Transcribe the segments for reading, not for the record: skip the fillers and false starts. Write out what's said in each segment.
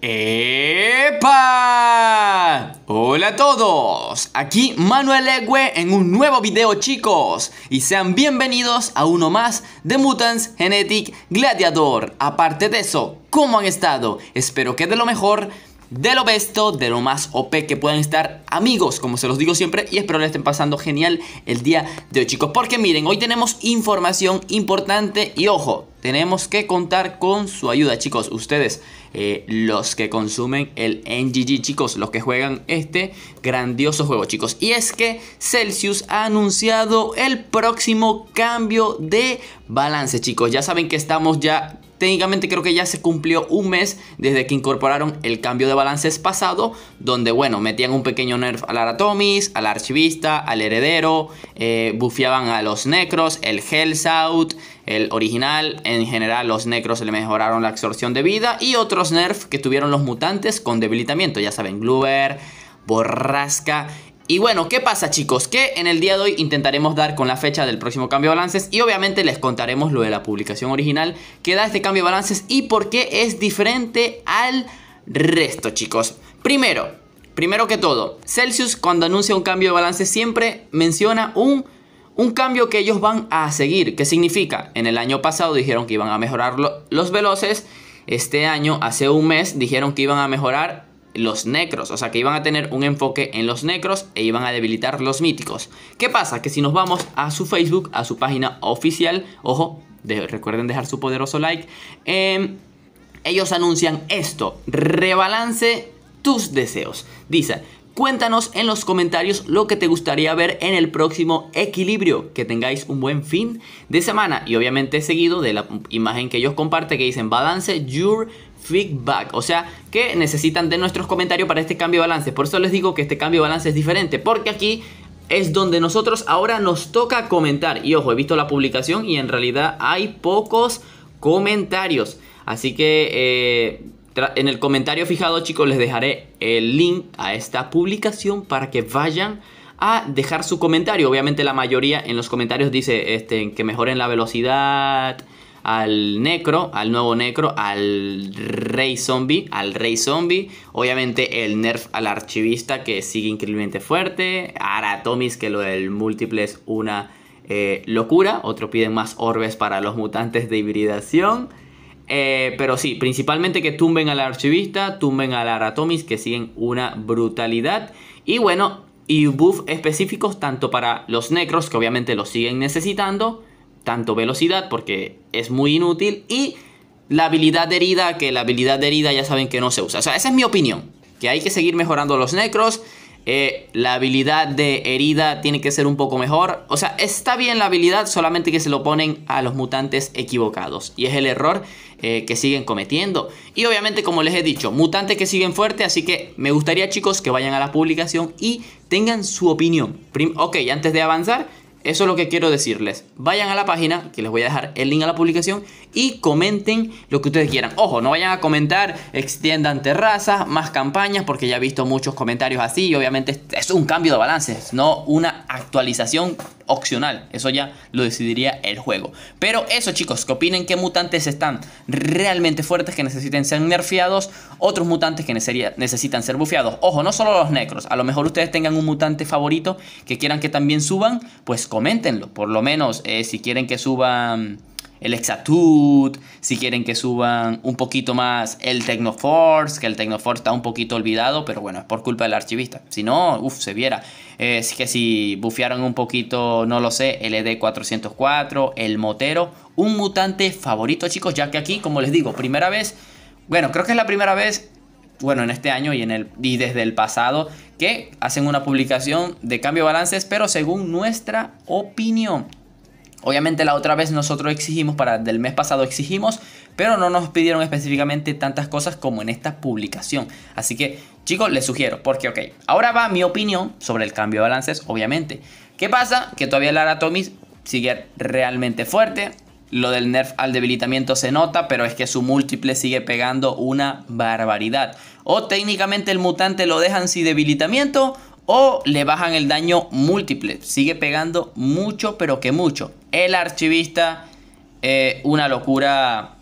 ¡Epa! Hola a todos, aquí Manuel Egüe en un nuevo video, chicos, y sean bienvenidos a uno más de Mutants Genetic Gladiator. Aparte de eso, ¿cómo han estado? Espero que de lo mejor, de lo besto, de lo más OP que puedan estar, amigos, como se los digo siempre, y espero le estén pasando genial el día de hoy, chicos, porque miren, hoy tenemos información importante y ojo, tenemos que contar con su ayuda, chicos, ustedes, los que consumen el NGG, chicos, los que juegan este grandioso juego, chicos. Y es que Celsius ha anunciado el próximo cambio de balance, chicos. Ya saben que estamos ya, técnicamente creo que ya se cumplió un mes desde que incorporaron el cambio de balances pasado, donde, bueno, metían un pequeño nerf al Aratomis, al Archivista, al Heredero, bufeaban a los Necros, el Hellshout, el original. En general los Necros le mejoraron la absorción de vida y otros nerfs que tuvieron los mutantes con debilitamiento, ya saben, Gloober, Borrasca. Y bueno, ¿qué pasa, chicos? Que en el día de hoy intentaremos dar con la fecha del próximo cambio de balances y obviamente les contaremos lo de la publicación original que da este cambio de balances y por qué es diferente al resto, chicos. Primero que todo, Celsius cuando anuncia un cambio de balance siempre menciona un cambio que ellos van a seguir. ¿Qué significa? En el año pasado dijeron que iban a mejorar los veloces. Este año, hace un mes, dijeron que iban a mejorar los necros. O sea, que iban a tener un enfoque en los necros e iban a debilitar los míticos. ¿Qué pasa? Que si nos vamos a su Facebook, a su página oficial, ojo, recuerden dejar su poderoso like, ellos anuncian esto: rebalance tus deseos. Dice: cuéntanos en los comentarios lo que te gustaría ver en el próximo equilibrio. Que tengáis un buen fin de semana. Y obviamente seguido de la imagen que ellos comparten que dicen balance your feedback. O sea que necesitan de nuestros comentarios para este cambio de balance. Por eso les digo que este cambio de balance es diferente. Porque aquí es donde nosotros ahora nos toca comentar. Y ojo, he visto la publicación y en realidad hay pocos comentarios. Así que en el comentario fijado, chicos, les dejaré el link a esta publicación para que vayan a dejar su comentario. Obviamente la mayoría en los comentarios dice que mejoren la velocidad al Necro, al nuevo Necro, al Rey Zombie, obviamente el nerf al Archivista que sigue increíblemente fuerte, Aratomis que lo del múltiple es una locura, otros piden más orbes para los mutantes de hibridación. Pero sí, principalmente que tumben al Archivista, tumben al Aratomis, que siguen una brutalidad. Y bueno, y buff específicos tanto para los Necros, que obviamente los siguen necesitando, tanto velocidad porque es muy inútil, y la habilidad de herida, que la habilidad de herida ya saben que no se usa. O sea, esa es mi opinión, que hay que seguir mejorando los Necros. La habilidad de herida tiene que ser un poco mejor. O sea, está bien la habilidad, solamente que se lo ponen a los mutantes equivocados. Y es el error que siguen cometiendo. Y obviamente, como les he dicho, mutantes que siguen fuerte. Así que me gustaría, chicos, que vayan a la publicación y tengan su opinión. Ok, antes de avanzar, eso es lo que quiero decirles. Vayan a la página, que les voy a dejar el link a la publicación, y comenten lo que ustedes quieran. Ojo, no vayan a comentar extiendan terrazas, más campañas, porque ya he visto muchos comentarios así. Y obviamente es un cambio de balances, no una actualización opcional. Eso ya lo decidiría el juego. Pero eso, chicos, que opinen qué mutantes están realmente fuertes que necesiten ser nerfeados, otros mutantes que necesitan ser bufeados. Ojo, no solo los Necros. A lo mejor ustedes tengan un mutante favorito que quieran que también suban, pues coméntenlo. Por lo menos si quieren que suban el Exatut, si quieren que suban un poquito más el Technoforce, que el Technoforce está un poquito olvidado, pero bueno, es por culpa del Archivista. Si no, se viera. Es que si bufearon un poquito, no lo sé, el ED404, el Motero, un mutante favorito, chicos, ya que aquí, como les digo, primera vez, bueno, creo que es la primera vez, bueno, en este año y desde el pasado, que hacen una publicación de cambio de balances, pero según nuestra opinión. Obviamente la otra vez nosotros del mes pasado exigimos, pero no nos pidieron específicamente tantas cosas como en esta publicación. Así que, chicos, les sugiero, porque ok, ahora va mi opinión sobre el cambio de balances, obviamente. ¿Qué pasa? Que todavía el Aratomis sigue realmente fuerte. Lo del nerf al debilitamiento se nota, pero es que su múltiple sigue pegando una barbaridad. O técnicamente el mutante lo dejan sin debilitamiento, o le bajan el daño múltiple. Sigue pegando mucho, pero que mucho. El archivista, una locura.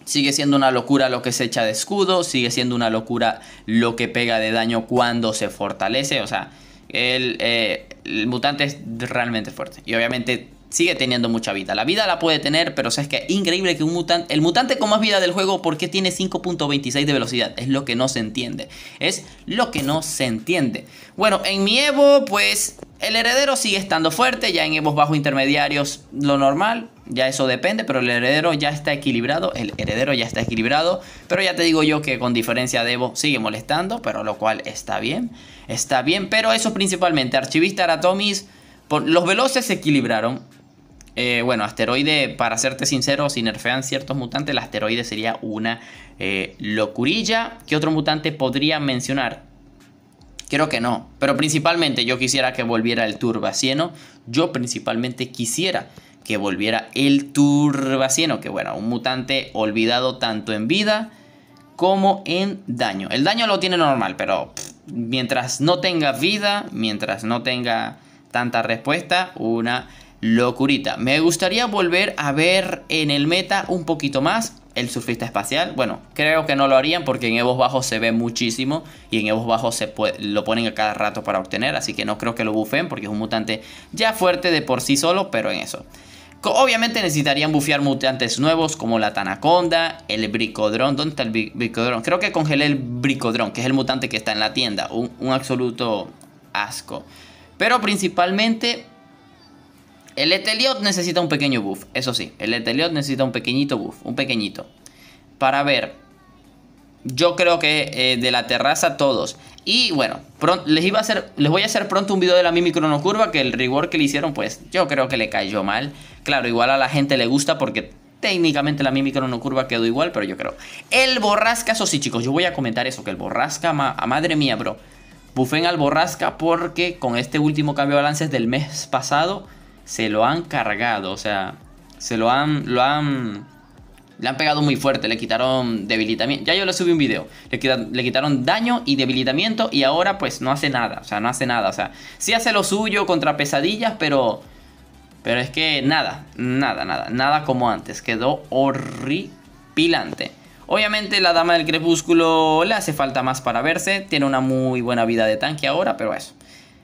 Sigue siendo una locura lo que se echa de escudo. Sigue siendo una locura lo que pega de daño cuando se fortalece. O sea, el mutante es realmente fuerte. Y obviamente sigue teniendo mucha vida. La vida la puede tener, pero sabes que es increíble que el mutante con más vida del juego, ¿por qué tiene 5.26 de velocidad? Es lo que no se entiende. Es lo que no se entiende. Bueno, en mi Evo, pues el heredero sigue estando fuerte. Ya en Evos bajo intermediarios, lo normal. Ya eso depende, pero el heredero ya está equilibrado. Pero ya te digo yo que con diferencia de Evo sigue molestando, pero lo cual está bien. Está bien, pero eso principalmente. Archivista, Aratomis, los veloces se equilibraron. Bueno, asteroide, para serte sincero, si nerfean ciertos mutantes, el asteroide sería una locurilla. ¿Qué otro mutante podría mencionar? Creo que no, pero principalmente yo quisiera que volviera el Turbacieno. Yo principalmente quisiera que volviera el Turbacieno, que bueno, un mutante olvidado tanto en vida como en daño. El daño lo tiene normal, pero mientras no tenga vida, mientras no tenga tanta respuesta, una locurita. Me gustaría volver a ver en el meta un poquito más el surfista espacial. Bueno, creo que no lo harían porque en Evos bajos se ve muchísimo y en Evos bajos lo ponen a cada rato para obtener, así que no creo que lo bufen porque es un mutante ya fuerte de por sí solo, pero en eso. Obviamente necesitarían bufear mutantes nuevos como la Tanaconda, el Bricodrón. ¿Dónde está el Bricodrón? Creo que congelé el Bricodrón, que es el mutante que está en la tienda. Un absoluto asco. Pero principalmente el Eteliot necesita un pequeño buff. Eso sí, el Eteliot necesita un pequeñito buff. Un pequeñito. Para ver. Yo creo que de la terraza todos. Y bueno, les voy a hacer pronto un video de la Mimi Cronocurva, que el rework que le hicieron, pues yo creo que le cayó mal. Claro, igual a la gente le gusta porque técnicamente la Mimi Cronocurva quedó igual, pero yo creo. El Borrasca, eso sí, chicos, yo voy a comentar eso, que el Borrasca, madre mía, bro. Bufen al Borrasca porque con este último cambio de balances del mes pasado se lo han cargado, o sea, le han pegado muy fuerte, le quitaron debilitamiento. Ya yo le subí un video. Le quitaron daño y debilitamiento y ahora pues no hace nada. O sea, no hace nada. O sea, sí hace lo suyo contra pesadillas, pero es que nada como antes. Quedó horripilante. Obviamente la Dama del Crepúsculo le hace falta más para verse. Tiene una muy buena vida de tanque ahora, pero eso.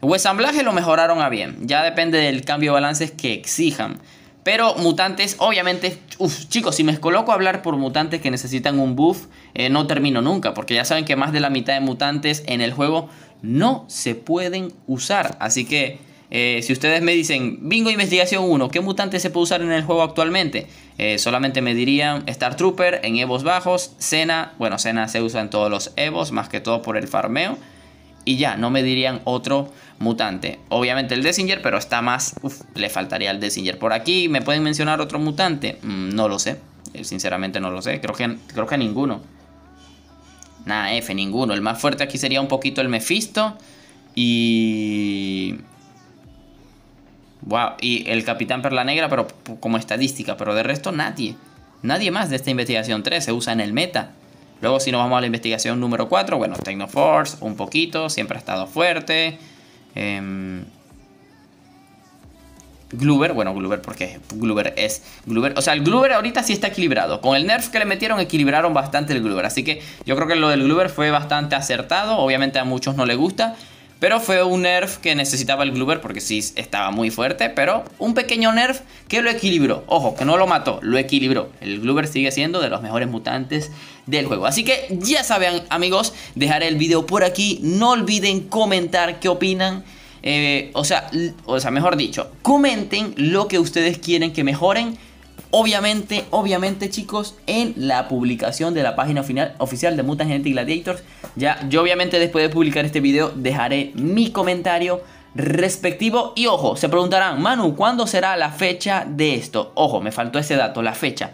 El ensamblaje lo mejoraron a bien. Ya depende del cambio de balances que exijan. Pero mutantes, obviamente, chicos, si me coloco a hablar por mutantes que necesitan un buff, no termino nunca. Porque ya saben que más de la mitad de mutantes en el juego no se pueden usar. Así que, si ustedes me dicen, Bingo Investigación 1, ¿qué mutante se puede usar en el juego actualmente? Solamente me dirían Star Trooper en Evos bajos, Senna. Bueno, Senna se usa en todos los Evos, más que todo por el farmeo. Y ya, no me dirían otro mutante. Obviamente el Dessinger, pero está más... le faltaría el Dessinger. Por aquí, ¿me pueden mencionar otro mutante? No lo sé. Sinceramente no lo sé. Creo que ninguno. Nada, ninguno. El más fuerte aquí sería un poquito el Mephisto. Y... wow, y el Capitán Perla Negra, pero como estadística. Pero de resto nadie. Nadie más de esta investigación 3 se usa en el meta. Luego si nos vamos a la investigación número 4, bueno, Technoforce, un poquito, siempre ha estado fuerte. Gloober, bueno, Gloober porque Gloober es Gloober. O sea, el Gloober ahorita sí está equilibrado. Con el nerf que le metieron equilibraron bastante el Gloober. Así que yo creo que lo del Gloober fue bastante acertado. Obviamente a muchos no les gusta, pero fue un nerf que necesitaba el Gloober porque sí estaba muy fuerte. Pero un pequeño nerf que lo equilibró. Ojo, que no lo mató, lo equilibró. El Gloober sigue siendo de los mejores mutantes del juego. Así que ya saben, amigos, dejaré el video por aquí. No olviden comentar qué opinan. O sea, mejor dicho, comenten lo que ustedes quieren que mejoren. Obviamente, chicos, en la publicación de la página oficial de Mutant Genetic Gladiators. Yo obviamente después de publicar este video dejaré mi comentario respectivo. Y ojo, se preguntarán, Manu, ¿cuándo será la fecha de esto? Ojo, me faltó ese dato, la fecha.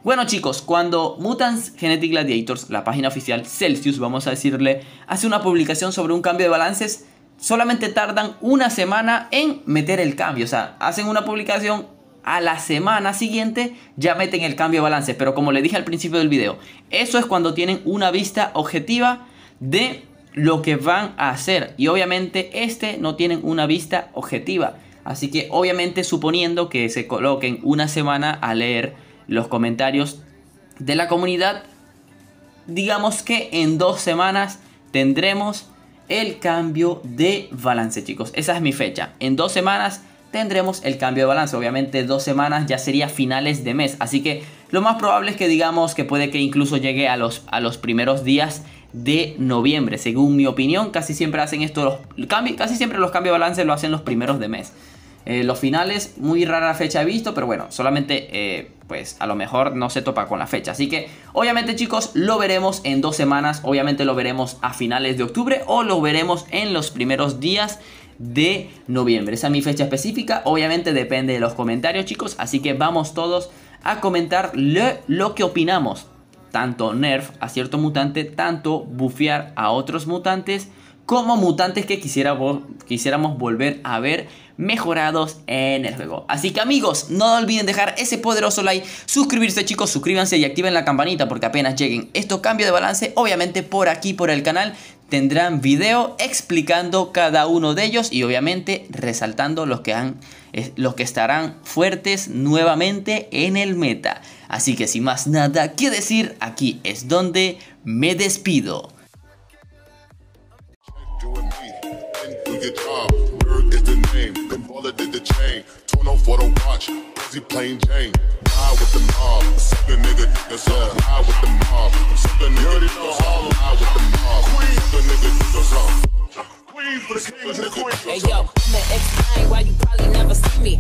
Bueno, chicos, cuando Mutant Genetic Gladiators, la página oficial Celsius, vamos a decirle, hace una publicación sobre un cambio de balances, solamente tardan una semana en meter el cambio. O sea, hacen una publicación, a la semana siguiente ya meten el cambio de balance. Pero como le dije al principio del video, eso es cuando tienen una vista objetiva de lo que van a hacer. Y obviamente no tienen una vista objetiva. Así que obviamente suponiendo que se coloquen una semana a leer los comentarios de la comunidad, digamos que en 2 semanas tendremos el cambio de balance, chicos. Esa es mi fecha. En 2 semanas tendremos el cambio de balance. Obviamente 2 semanas ya sería finales de mes. Así que lo más probable es que digamos que puede que incluso llegue a los primeros días de noviembre. Según mi opinión, casi siempre hacen esto, casi siempre los cambios de balance lo hacen los primeros de mes. Los finales, muy rara fecha he visto, pero bueno, solamente pues a lo mejor no se topa con la fecha. Así que obviamente, chicos, lo veremos en 2 semanas. Obviamente lo veremos a finales de octubre o lo veremos en los primeros días de noviembre. Esa es mi fecha específica. Obviamente depende de los comentarios, chicos. Así que vamos todos a comentar lo que opinamos. Tanto nerf a cierto mutante, tanto bufear a otros mutantes, como mutantes que quisiéramos volver a ver mejorados en el juego. Así que amigos, no olviden dejar ese poderoso like, suscribirse, chicos, suscríbanse y activen la campanita, porque apenas lleguen estos cambios de balance, obviamente por aquí por el canal tendrán video explicando cada uno de ellos y obviamente resaltando los que estarán fuertes nuevamente en el meta. Así que sin más nada que decir, aquí es donde me despido. Hey yo, I'ma explain why you probably never see me.